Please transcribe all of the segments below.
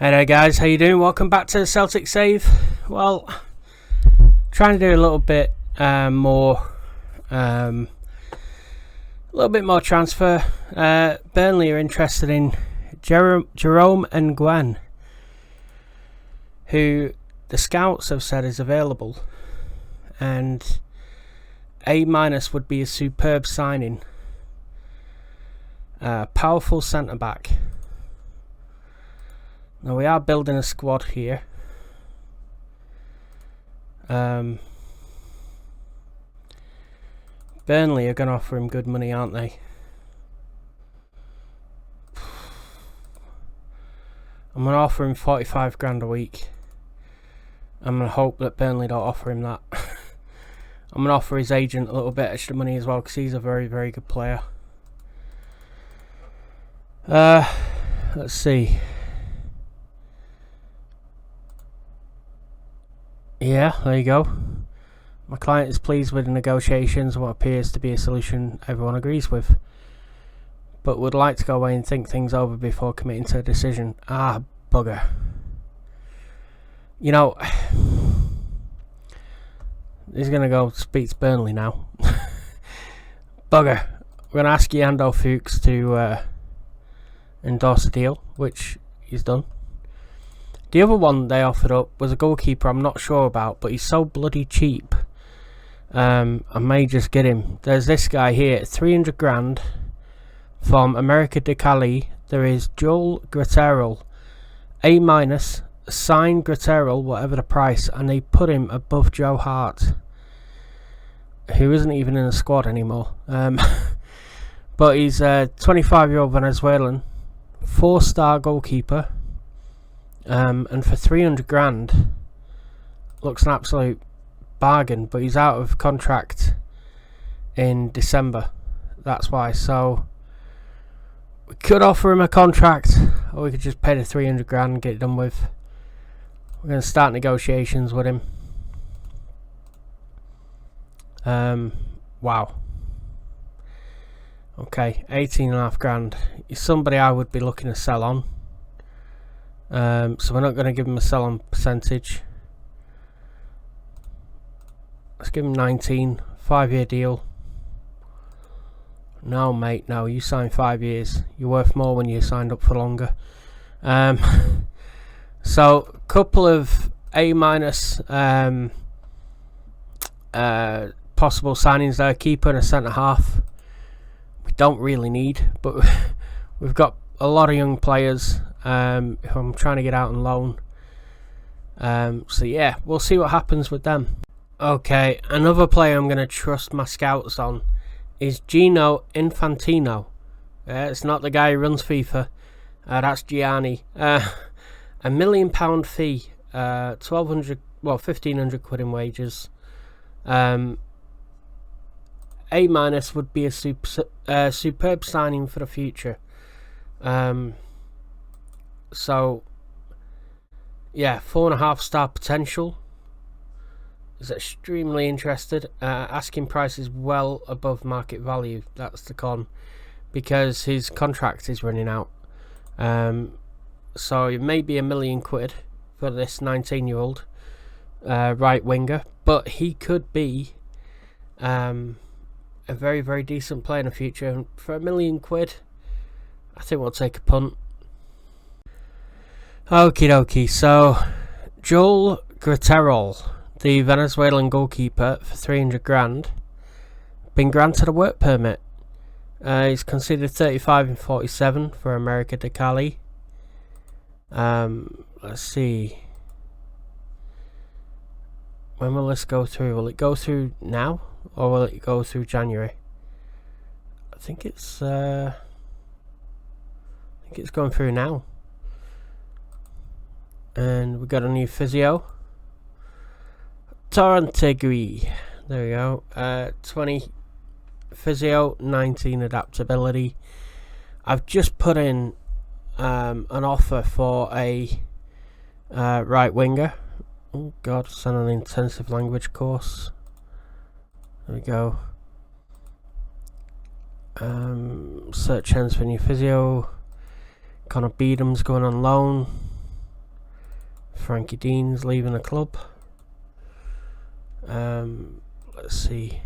Hey there guys, how you doing? Welcome back to the Celtic Save. Well, trying to do a little bit more transfer. Burnley are interested in Jerome and Gwen, who the scouts have said is available, and A- would be a superb signing. Powerful centre back. Now we are building a squad here. Burnley are going to offer him good money, aren't they? I'm going to offer him 45 grand a week. I'm going to hope that Burnley don't offer him that. I'm going to offer his agent a little bit extra money as well, because he's a very, very good player. Let's see. Yeah, there you go. My client is pleased with the negotiations and what appears to be a solution everyone agrees with, but would like to go away and think things over before committing to a decision. Ah, bugger. You know, he's going to go speak to Burnley now. Bugger. We're going to ask Yando Fuchs to endorse a deal, which he's done. The other one they offered up was a goalkeeper I'm not sure about, but he's so bloody cheap. I may just get him. There's this guy here, 300 grand from America de Cali. There is Joel Gratterol, A-, signed Gratterol, whatever the price, and they put him above Joe Hart, who isn't even in the squad anymore. But he's a 25-year-old Venezuelan, 4-star goalkeeper. And for 300 grand, looks an absolute bargain, but he's out of contract in December. That's why. So we could offer him a contract, or we could just pay the 300 grand and get it done with. We're going to start negotiations with him. Wow. Okay, 18.5 grand. He's somebody I would be looking to sell on. So we're not going to give him a sell-on percentage. Let's give him 19, 5-year deal. No, mate, no. You signed 5 years. You're worth more when you signed up for longer. So a couple of A- possible signings there. Keeper and a centre half. We don't really need, but we've got a lot of young players who I'm trying to get out on loan. So yeah, we'll see what happens with them. Okay, another player I'm going to trust my scouts on is Gino Infantino. It's not the guy who runs FIFA. That's Gianni. £1 million fee. 1,500 quid in wages. A- would be a superb signing for the future. So yeah, 4.5-star potential. Is extremely interested. Asking price is well above market value. That's the con, because his contract is running out. So it may be £1 million for this 19-year-old right winger, but he could be a very, very decent player in the future. And for £1 million, I think we'll take a punt. Okie dokie, so Joel Gratterol, the Venezuelan goalkeeper, for 300 grand, been granted a work permit. He's considered 35 and 47 for America de Cali. Let's see. When will this go through? Will it go through now, or will it go through January? I think it's going through now. And we got a new physio, Torrentegui. There we go. 20 physio, 19 adaptability. I've just put in an offer for a right winger. Oh god, it's on an intensive language course. There we go. Search ends for new physio. Connor Beadham's going on loan. Frankie Dean's leaving the club. Let's see.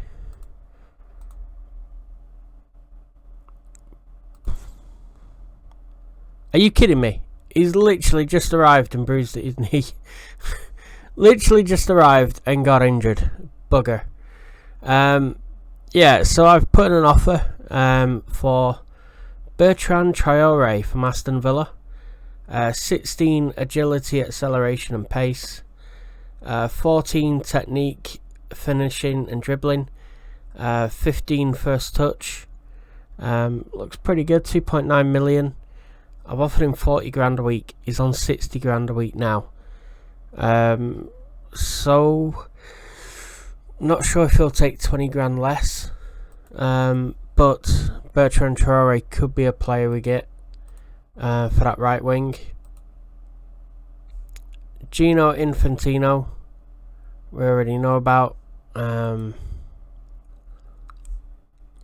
Are you kidding me? He's literally just arrived and bruised his knee. Literally just arrived and got injured. Bugger. Yeah, so I've put in an offer for Bertrand Traore from Aston Villa. 16 agility, acceleration and pace. 14 technique, finishing and dribbling. 15 first touch. Looks pretty good. 2.9 million. I've offered him 40 grand a week. He's on 60 grand a week now. So not sure if he'll take 20 grand less. But Bertrand Traore could be a player we get for that right wing. Gino Infantino, we already know about. Emiliano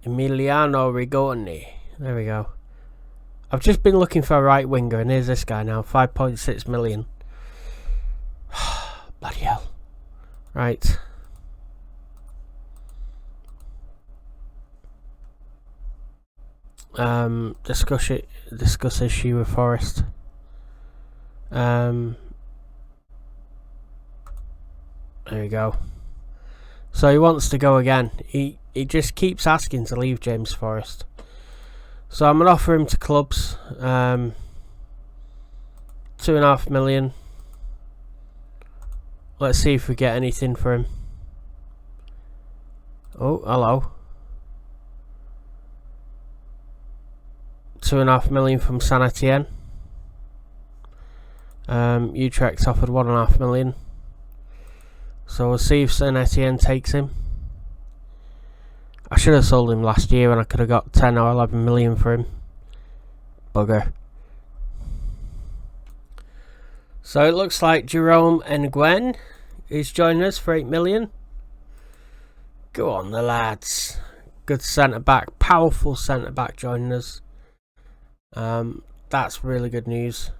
Rigoni. There we go. I've just been looking for a right winger, and here's this guy now, 5.6 million. Bloody hell. Right. Discuss issue with Forest. There we go. So he wants to go again. He just keeps asking to leave James Forrest. So I'm gonna offer him to clubs. 2.5 million. Let's see if we get anything for him. Oh, hello. 2.5 million from Saint Etienne. Utrecht offered 1.5 million. So we'll see if Saint Etienne takes him. I should have sold him last year and I could have got 10 or 11 million for him. Bugger. So it looks like Jerome Nguyen is joining us for 8 million. Go on the lads. Good centre back, powerful centre back joining us. That's really good news.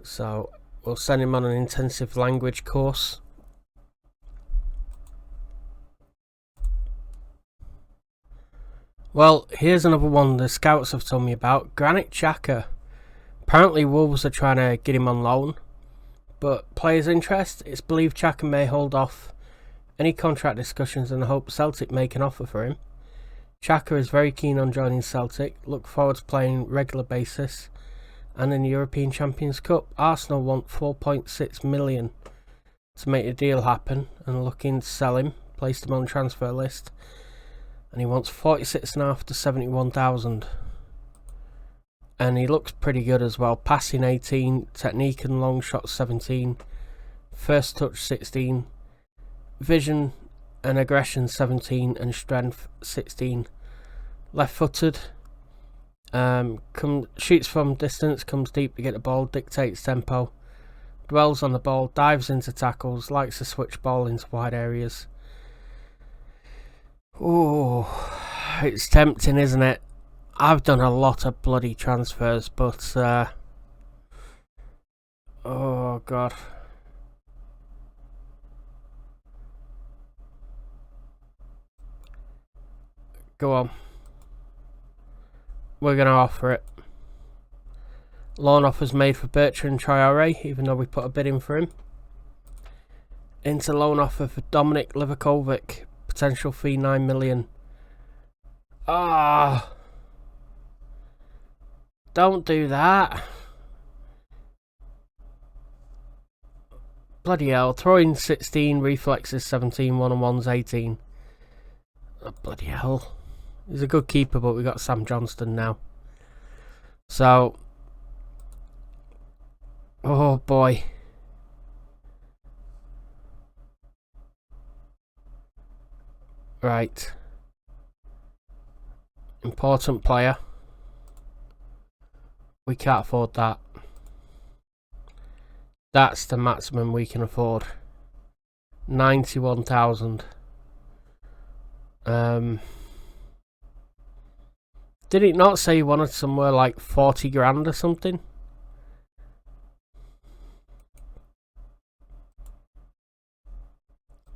So we'll send him on an intensive language course. Well, here's another one the scouts have told me about. Granit Xhaka. Apparently Wolves are trying to get him on loan, but players' interest, it's believed Xhaka may hold off any contract discussions and hope Celtic make an offer for him. Xhaka is very keen on joining Celtic, look forward to playing regular basis and in the European Champions Cup. Arsenal want 4.6 million to make the deal happen and looking to sell him, placed him on the transfer list, and he wants 46.5 to 71,000. And he looks pretty good as well. Passing 18, technique and long shot 17, first touch 16, vision and aggression 17, and strength 16. Left footed. Shoots from distance, comes deep to get the ball, dictates tempo, dwells on the ball, dives into tackles, likes to switch ball into wide areas. Oh, it's tempting, isn't it? I've done a lot of bloody transfers, but oh god. Go on. We're going to offer it. Loan offers made for Bertrand Traore, even though we put a bid in for him. Into loan offer for Dominic Livakovic. Potential fee 9 million. Ah, don't do that. Bloody hell. Throwing 16, reflexes 17, one-on-ones 18. Oh, bloody hell. He's a good keeper, but we got Sam Johnston now. So, oh boy. Right. Important player. We can't afford that. That's the maximum we can afford. 91,000. Did it not say you wanted somewhere like 40 grand or something?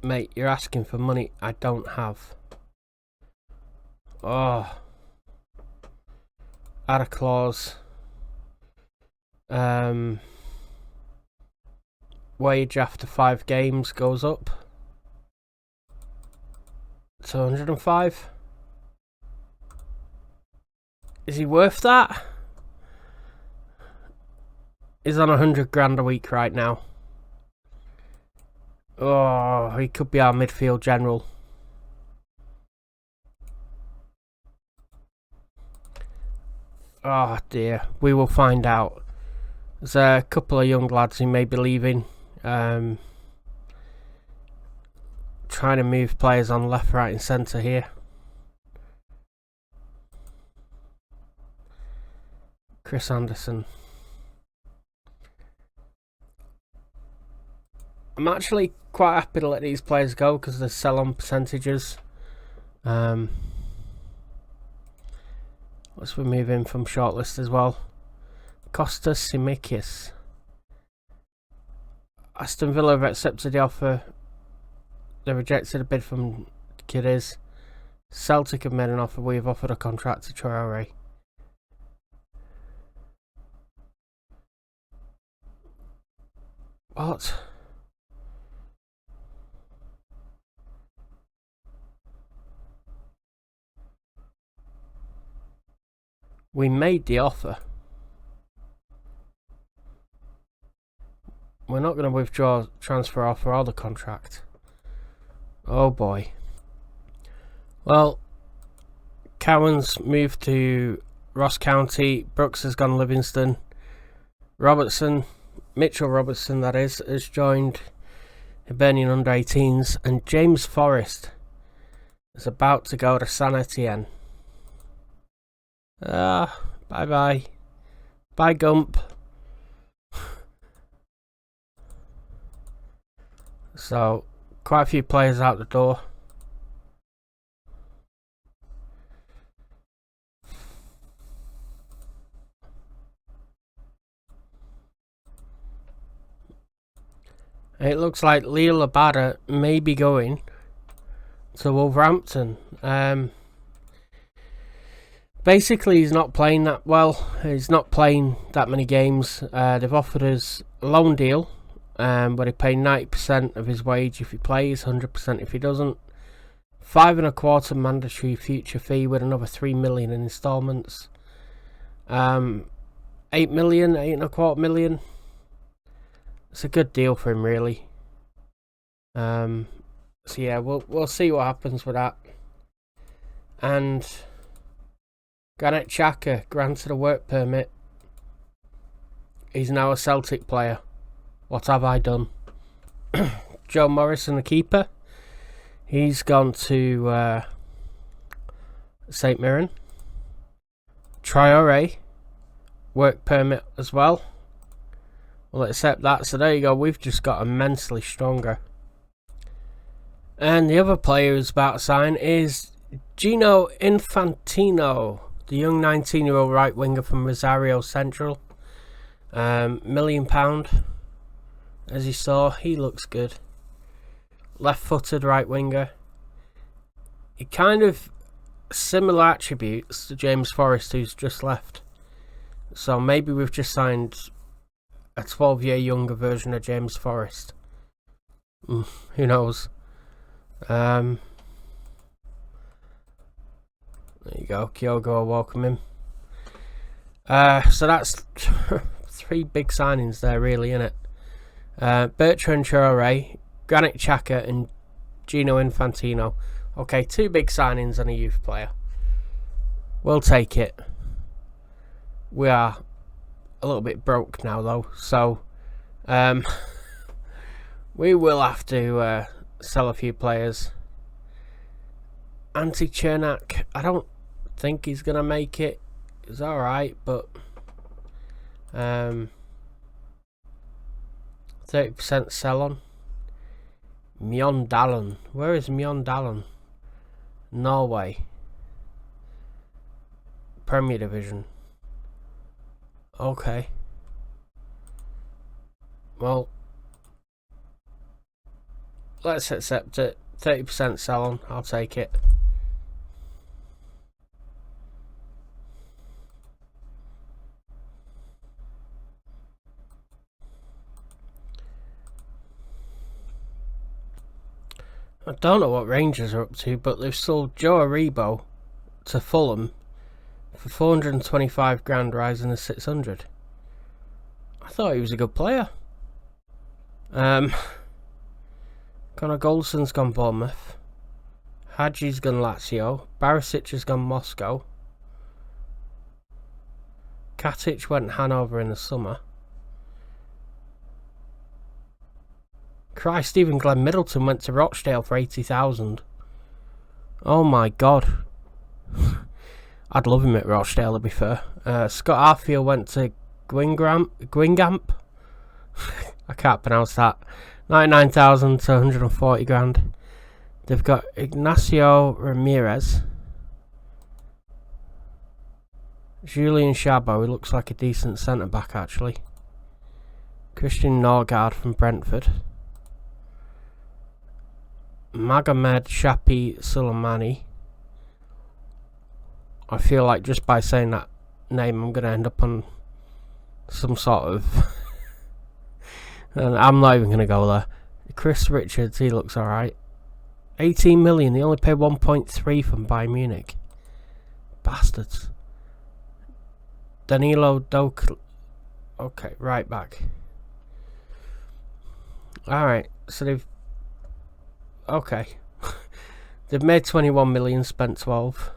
Mate, you're asking for money I don't have. Oh. Add a clause. Wage after 5 games goes up to 105. Is he worth that? He's on 100 grand a week right now. Oh, he could be our midfield general. Oh dear, we will find out. There's a couple of young lads who may be leaving. Trying to move players on left, right and centre here. Chris Anderson. I'm actually quite happy to let these players go because they're sell-on percentages. Let's remove him from shortlist as well. Kostas Simikis. Aston Villa have accepted the offer. They rejected a bid from Kiddies. Celtic have made an offer. We've offered a contract to Traore. What? We made the offer. We're not going to withdraw transfer offer or the contract. Oh boy. Well, Cowan's moved to Ross County. Brooks has gone Livingston. Robertson, Mitchell Robertson that is, has joined Hibernian under-18s. And James Forrest is about to go to San Etienne. Bye-bye. Bye, Gump. So, quite a few players out the door. It looks like Leo Labada may be going to Wolverhampton. Basically, he's not playing that well. He's not playing that many games. They've offered us a loan deal, where they pay 90% of his wage if he plays, 100% if he doesn't. 5.25 mandatory future fee with another 3 million in instalments. 8 million, 8.25 million. It's a good deal for him, really. So yeah, we'll see what happens with that. And Granit Xhaka granted a work permit. He's now a Celtic player. What have I done? Joe Morrison, the keeper. He's gone to St Mirren. Traore, work permit as well. We'll accept that. So there you go. We've just got immensely stronger. And the other player who's about to sign is Gino Infantino, the young 19-year-old right winger from Rosario Central. £1 million. As you saw, he looks good. Left-footed right winger. He kind of similar attributes to James Forrest, who's just left. So maybe we've just signed a 12-year younger version of James Forrest. Who knows? There you go. Kyogo will welcome him. So that's 3 big signings there, really, innit? Bertrand Traore, Granit Xhaka, and Gino Infantino. Okay, 2 big signings and a youth player. We'll take it. We are a little bit broke now, though, so we will have to sell a few players. Ante Chernak, I don't think he's gonna make it. He's alright, but 30% sell on. Mjøndalen. Where is Mjøndalen? Norway. Premier Division. Okay. Well, let's accept it. 30% sell on. I'll take it. I don't know what Rangers are up to, but they've sold Joe Aribo to Fulham for 425 grand, rising to 600. I thought he was a good player. Connor Goldson's gone Bournemouth. Hadji's gone Lazio. Barisic has gone Moscow. Katic went Hanover in the summer. Christ, even Glenn Middleton went to Rochdale for 80,000. Oh my god. I'd love him at Rochdale, to be fair. Scott Arfield went to Guingamp. I can't pronounce that. 99,000 to 140 grand. They've got Ignacio Ramirez. Julian Chabot, who looks like a decent centre-back, actually. Christian Norgard from Brentford. Magomed Shapi Suleimani. I feel like just by saying that name I'm going to end up on some sort of... and I'm not even going to go there. Chris Richards, he looks alright. 18 million, they only paid 1.3 from Bayern Munich. Bastards. Danilo Doak. Okay, right back. Alright, so they've... Okay. They've made 21 million, spent 12.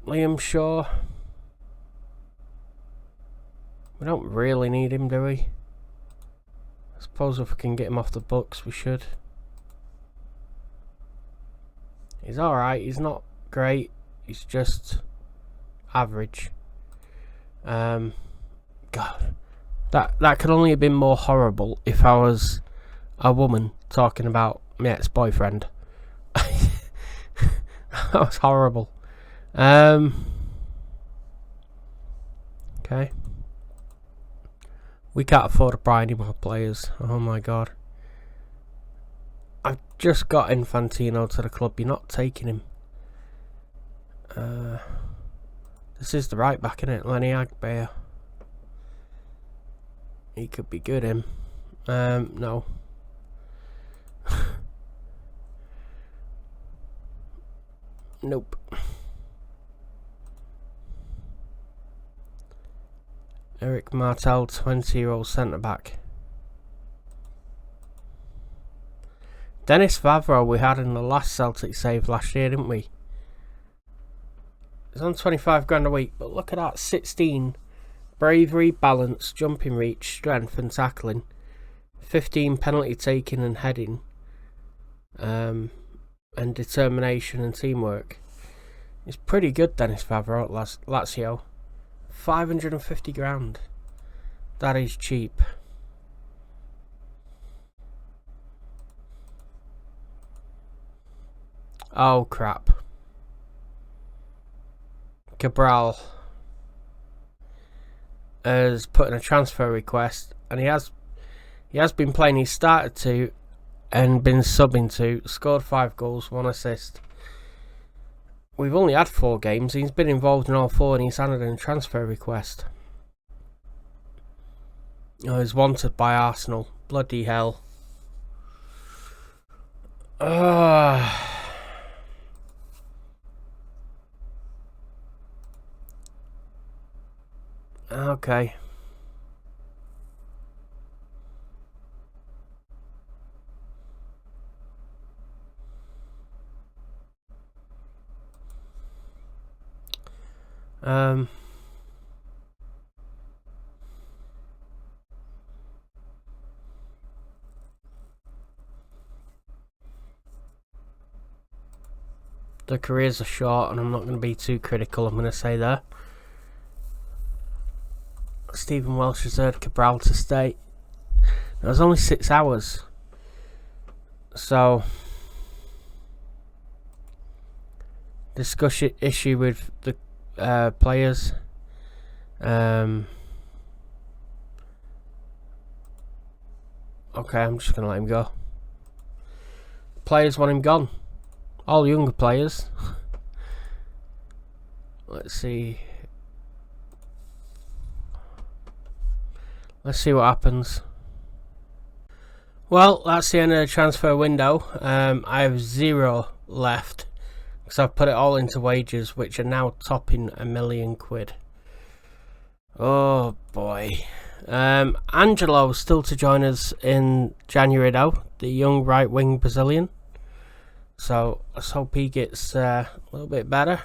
Liam Shaw. We don't really need him, do we? I suppose if we can get him off the books, we should. He's alright, he's not great, he's just average. God. That could only have been more horrible if I was a woman talking about my ex-boyfriend. That was horrible. Okay. We can't afford to buy any more players. Oh my god. I've just got Infantino to the club. You're not taking him. This is the right back, isn't it? Lenny Agbear. He could be good, him. No. Nope. Eric Martel, 20-year-old centre-back. Dennis Vavro we had in the last Celtic save last year, didn't we? He's on 25 grand a week, but look at that, 16. Bravery, balance, jumping reach, strength and tackling. 15 penalty taking and heading. And determination and teamwork. It's pretty good, Dennis Vavro at Lazio. 550 grand. That is cheap. Oh crap. Cabral has put in a transfer request, and he has been playing. He started to and been subbing to, scored 5 goals, 1 assist. We've only had 4 games. He's been involved in all 4, and he's handed in a transfer request. Oh, he's wanted by Arsenal. Bloody hell. Okay. The careers are short, and I'm not going to be too critical, I'm going to say there. Stephen Welsh has heard Cabral to stay. It was only 6 hours. So issue with the players. Okay, I'm just going to let him go. Players want him gone. All younger players. Let's see. Let's see what happens. Well, that's the end of the transfer window. I have 0 left because I've put it all into wages, which are now topping £1 million. Oh boy. Angelo still to join us in January though, the young right wing Brazilian. So let's hope he gets a little bit better.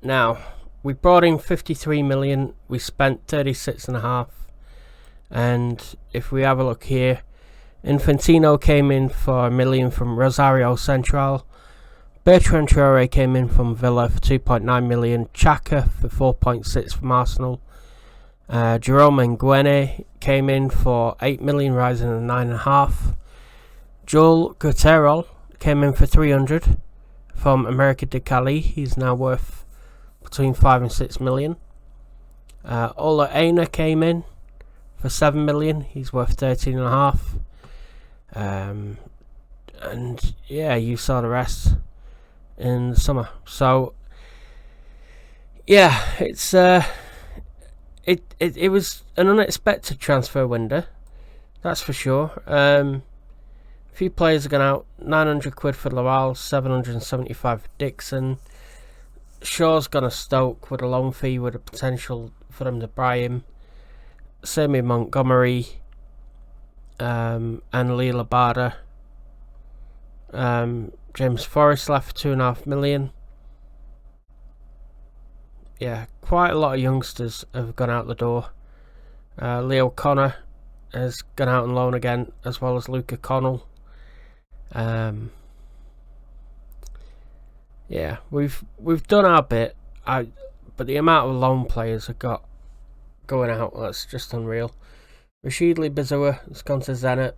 Now, we brought in 53 million, we spent 36.5, and if we have a look here, Infantino came in for $1 million from Rosario Central, Bertrand Traore came in from Villa for 2.9 million, Xhaka for 4.6 from Arsenal, Jerome Nguene came in for 8 million, rising to 9.5. Joel Guterres came in for 300 from America de Cali. He's now worth between 5 and 6 million. Ola Aina came in for 7 million. He's worth 13.5. And yeah, you saw the rest in the summer. So yeah, it's it was an unexpected transfer window, that's for sure. A few players are going out. 900 quid for Lawal, 775 for Dixon. Shaw's gone to Stoke with a loan fee with a potential for them to buy him. Same with Montgomery and Lee Labada. James Forrest left for 2.5 million. Yeah, quite a lot of youngsters have gone out the door. Leo Connor has gone out on loan again, as well as Luca Connell. Yeah, we've done our bit. But the amount of loan players have got going out, that's just unreal. Rashidli Bazua has gone to Zenit.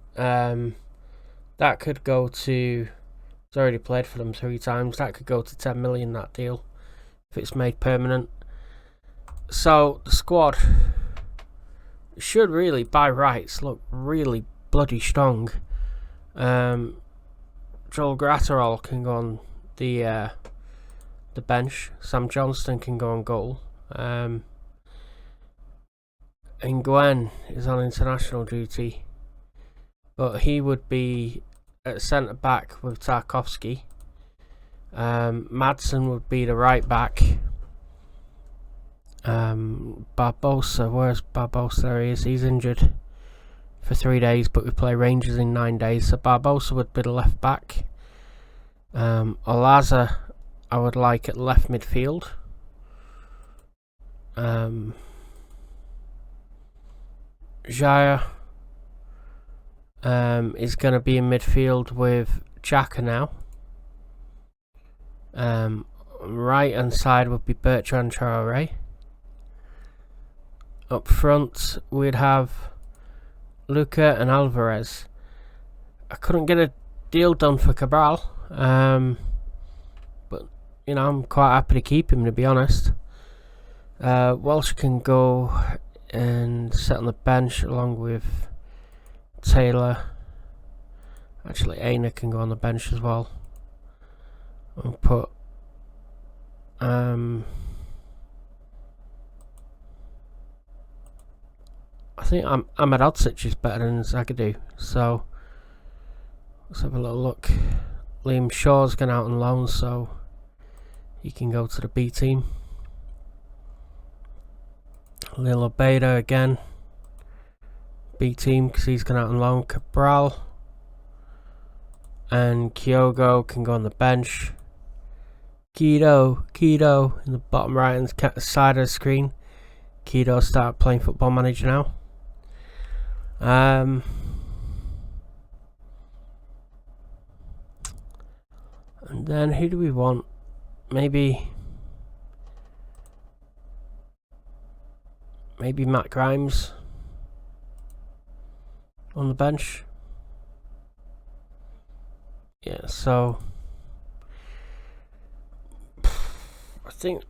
That could go to. He's already played for them 3 times. That could go to 10 million. That deal, if it's made permanent. So the squad should really, by rights, look really bloody strong. Joel Gratterall can go on the bench. Sam Johnston can go on goal. And Gwen is on international duty, but he would be at centre back with Tarkovsky. Madsen would be the right back. Barbosa, where's Barbosa? There he is. He's injured for 3 days, but we play Rangers in 9 days, so Barbosa would be the left back. Olaza I would like at left midfield. Jaya is going to be in midfield with Xhaka now. Right hand side would be Bertrand Traore. Up front we'd have Luca and Alvarez. I couldn't get a deal done for Cabral, but you know, I'm quite happy to keep him, to be honest. Welsh can go and sit on the bench along with Taylor. Actually, Aina can go on the bench as well. I'll put I think Ahmed Alcic is better than Zagadou, so let's have a little look. Liam Shaw's gone out on loan, so he can go to the B team. Lil Obeda again, B team, because he's gone out on loan. Cabral and Kyogo can go on the bench. Kido in the bottom right hand side of the screen. Kido started playing Football Manager now. And then who do we want? Maybe Matt Grimes on the bench. Yeah, so think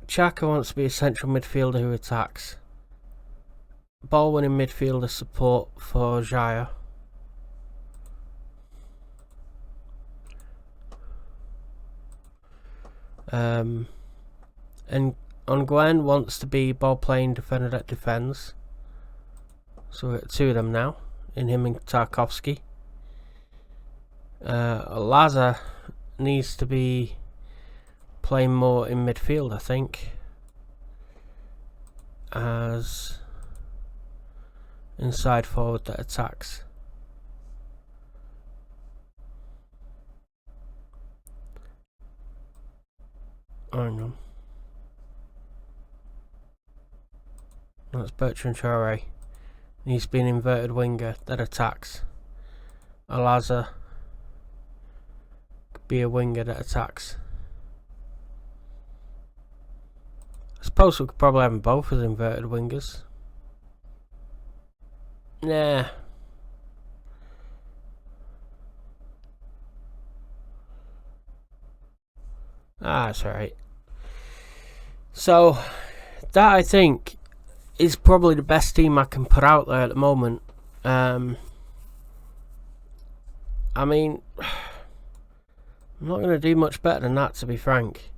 Xhaka wants to be a central midfielder who attacks. Ball winning midfielder support for Xhaka. And Nguyen wants to be ball playing defender that defends. So we've got two of them now, in him and Tarkowski. Laza needs to be playing more in midfield, I think, as inside forward that attacks. Hang on. That's Bertrand Traore. He's been inverted winger that attacks. Alaza could be a winger that attacks. I suppose we could probably have them both as inverted wingers. Nah. That's alright. So, that I think is probably the best team I can put out there at the moment. I mean, I'm not going to do much better than that, to be frank.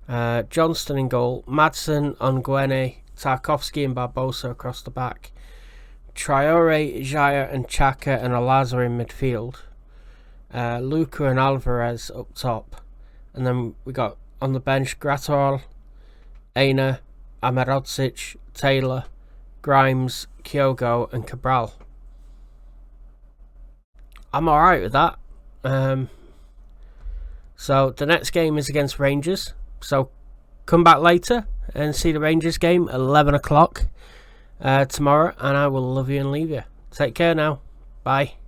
Johnston in goal, Madsen, Onguene, Tarkowski and Barbosa across the back, Traore, Xhaka and Xhaka and Alaza in midfield, Luca and Alvarez up top, and then we got on the bench Graterol, Aina, Amarodzic, Taylor, Grimes, Kyogo and Cabral. I'm alright with that. So the next game is against Rangers. So come back later and see the Rangers game at 11 o'clock tomorrow, and I will love you and leave you. Take care now. Bye.